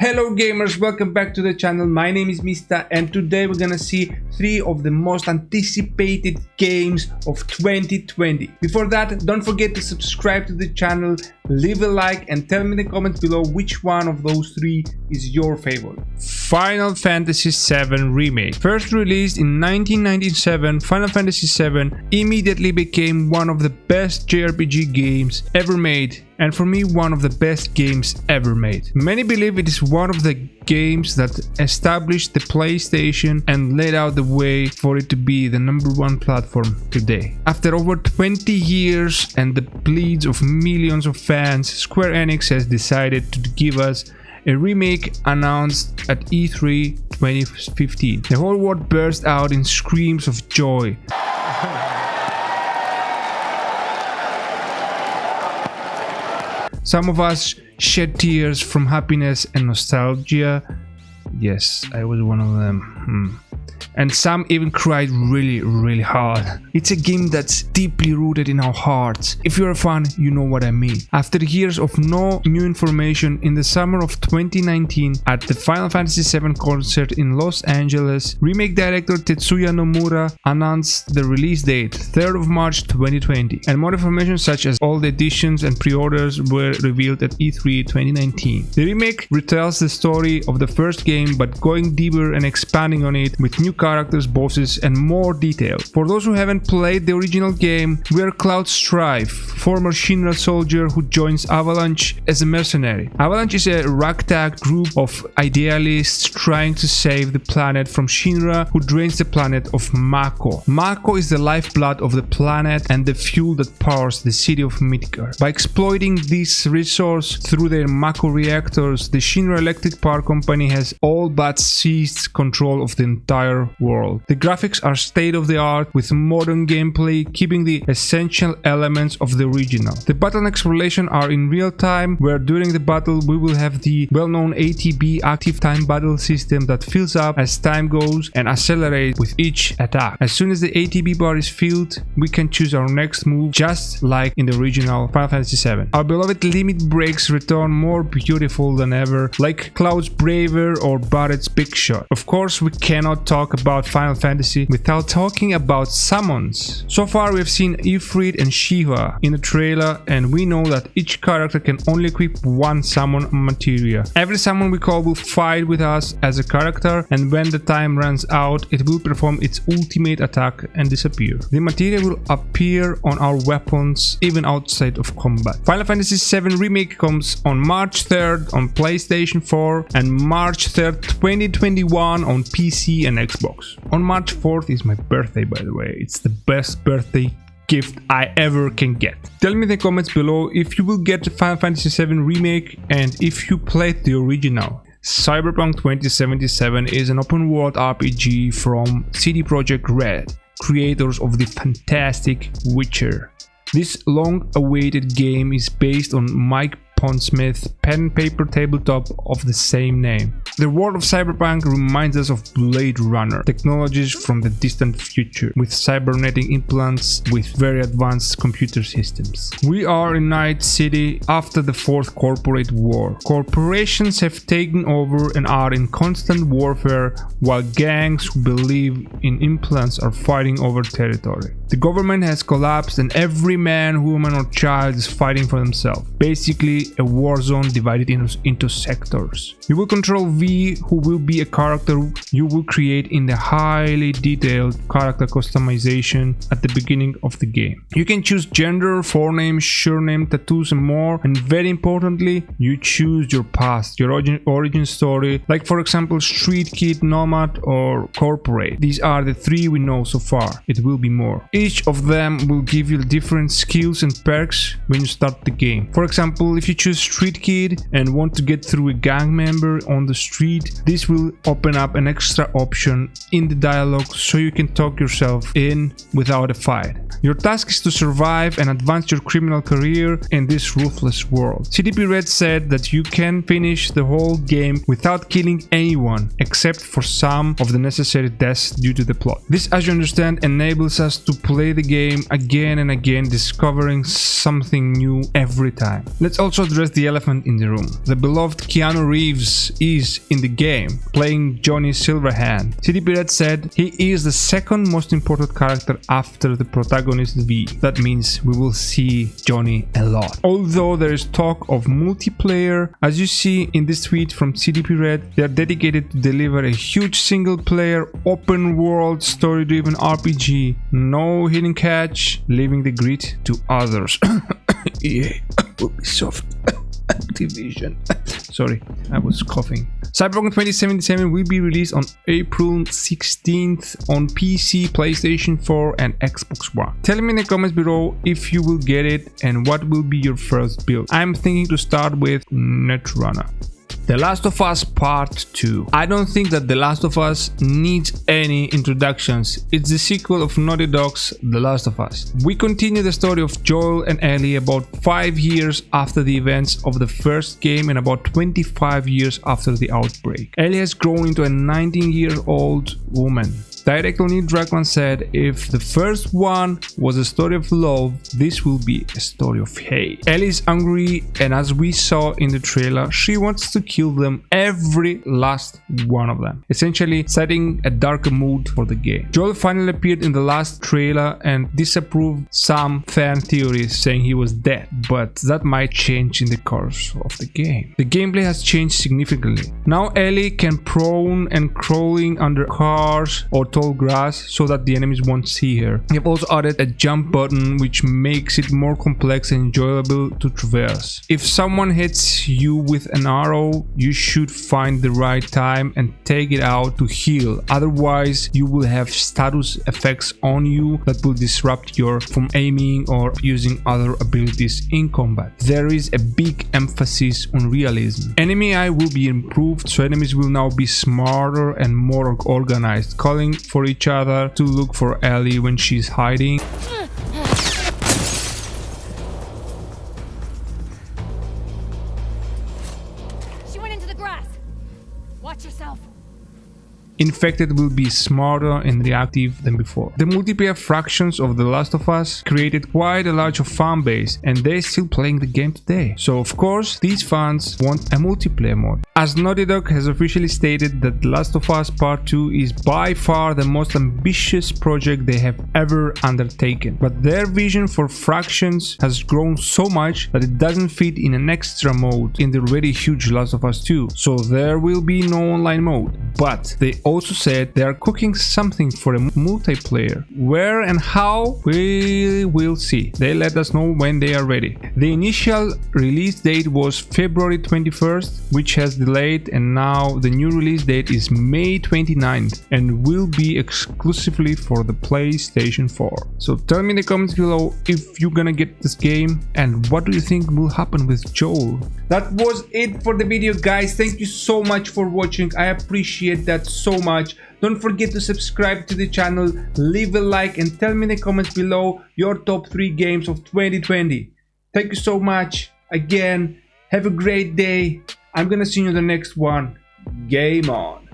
Hello gamers, welcome back to the channel. My name is Mista and today we're gonna see 3 of the most anticipated games of 2020. Before that, don't forget to subscribe to the channel, leave a like and tell me in the comments below which one of those 3 is your favorite. Final Fantasy VII Remake. First released in 1997, Final Fantasy VII immediately became one of the best JRPG games ever made, and for me one of the best games ever made. Many believe it is one of the games that established the PlayStation and laid out the way for it to be the #1 platform today. After over 20 years and the pleas of millions of fans, Square Enix has decided to give us a remake announced at E3 2015. The whole world burst out in screams of joy. Some of us shed tears from happiness and nostalgia. Yes, I was one of them. And some even cried really hard. It's a game that's deeply rooted in our hearts. If you're a fan, you know what I mean. After years of no new information, in the summer of 2019 at the Final Fantasy VII concert in Los Angeles, remake director Tetsuya Nomura announced the release date, 3rd of March 2020, and more information such as all the editions and pre-orders were revealed at E3 2019. The remake retells the story of the first game but going deeper and expanding on it with new characters, bosses and more detail. For those who haven't played the original game, we are Cloud Strife, former Shinra soldier who joins Avalanche as a mercenary. Avalanche is a ragtag group of idealists trying to save the planet from Shinra, who drains the planet of Mako. Mako is the lifeblood of the planet and the fuel that powers the city of Midgar. By exploiting this resource through their Mako reactors, the Shinra Electric Power Company has all but seized control of the entire world. The graphics are state-of-the-art with modern gameplay, keeping the essential elements of the original. The battle and exploration are in real time, where during the battle we will have the well-known ATB active time battle system that fills up as time goes and accelerates with each attack. As soon as the ATB bar is filled, we can choose our next move, just like in the original Final Fantasy VII. Our beloved limit breaks return more beautiful than ever, like Cloud's Braver or Barrett's Big Shot. Of course, we cannot talk about Final Fantasy without talking about summons. So far we have seen Ifrit and Shiva in the trailer, and we know that each character can only equip one summon materia. Every summon we call will fight with us as a character, and when the time runs out it will perform its ultimate attack and disappear. The materia will appear on our weapons even outside of combat. Final Fantasy VII Remake comes on March 3rd on PlayStation 4 and March 3rd 2021 on PC and Xbox. On March 4th is my birthday, by the way. It's the best birthday gift I ever can get. Tell me in the comments below if you will get Final Fantasy VII Remake and if you played the original. Cyberpunk 2077 is an open world RPG from CD Projekt Red, creators of the fantastic Witcher. This long-awaited game is based on Mike Pondsmith's pen and paper tabletop of the same name. The world of Cyberpunk reminds us of Blade Runner, technologies from the distant future, with cybernetic implants with very advanced computer systems. We are in Night City after the 4th corporate war. Corporations have taken over and are in constant warfare, while gangs who believe in implants are fighting over territory. The government has collapsed and every man, woman or child is fighting for themselves. Basically a war zone divided into sectors. You will control V, who will be a character you will create in the highly detailed character customization at the beginning of the game. You can choose gender, forename, surname, tattoos and more, and very importantly, you choose your past, your origin story, like for example street kid, nomad or corporate. These are the 3 we know so far. It will be more. Each of them will give you different skills and perks when you start the game. For example, if you choose street kid and want to get through a gang member on the street, this will open up an extra option in the dialogue so you can talk yourself in without a fight. Your task is to survive and advance your criminal career in this ruthless world. CDP Red said that you can finish the whole game without killing anyone except for some of the necessary deaths due to the plot. This, as you understand, enables us to play the game again and again, discovering something new every time. Let's also address the elephant in the room. The beloved Keanu Reeves is in the game, playing Johnny Silverhand. CDP Red said he is the second most important character after the protagonist V. That means we will see Johnny a lot. Although there is talk of multiplayer, as you see in this tweet from CDP Red, they are dedicated to deliver a huge single-player, open-world, story-driven RPG. No hidden catch, leaving the grit to others. EA, Ubisoft, Activision. Sorry, I was coughing. Cyberpunk 2077 will be released on April 16th on PC, PlayStation 4 and Xbox One. Tell me in the comments below if you will get it and what will be your first build. I'm thinking to start with Netrunner. The Last of Us Part 2. I don't think that The Last of Us needs any introductions. It's the sequel of Naughty Dog's The Last of Us. We continue the story of Joel and Ellie about 5 years after the events of the first game and about 25 years after the outbreak. Ellie has grown into a 19-year-old woman. Director Neil Druckmann said, if the first one was a story of love, this will be a story of hate. Ellie is angry, and as we saw in the trailer, she wants to kill them, every last one of them, essentially setting a darker mood for the game. Joel finally appeared in the last trailer and disapproved some fan theories saying he was dead, but that might change in the course of the game. The gameplay has changed significantly. Now Ellie can prone and crawling under cars or tall grass so that the enemies won't see her. They have also added a jump button which makes it more complex and enjoyable to traverse. If someone hits you with an arrow, you should find the right time and take it out to heal. Otherwise, you will have status effects on you that will disrupt you from aiming or using other abilities in combat. There is a big emphasis on realism. Enemy eye will be improved, so enemies will now be smarter and more organized, calling for each other to look for Ellie when she's hiding. She went into the grass. Watch yourself. Infected will be smarter and reactive than before. The multiplayer fractions of The Last of Us created quite a large fan base, and they're still playing the game today. So of course, these fans want a multiplayer mode. As Naughty Dog has officially stated that The Last of Us Part 2 is by far the most ambitious project they have ever undertaken. But their vision for fractions has grown so much that it doesn't fit in an extra mode in the already huge Last of Us 2. So there will be no online mode. But they also said they are cooking something for a multiplayer. Where and how, we will see. They let us know when they are ready. The initial release date was February 21st, which has delayed, and now the new release date is May 29th and will be exclusively for the PlayStation 4. So tell me in the comments below if you're gonna get this game and what do you think will happen with Joel. That was it for the video, guys. Thank you so much for watching. I appreciate that so much. Don't forget to subscribe to the channel, leave a like and tell me in the comments below your top 3 games of 2020. Thank you so much. Again, have a great day. I'm gonna see you in the next one. Game on.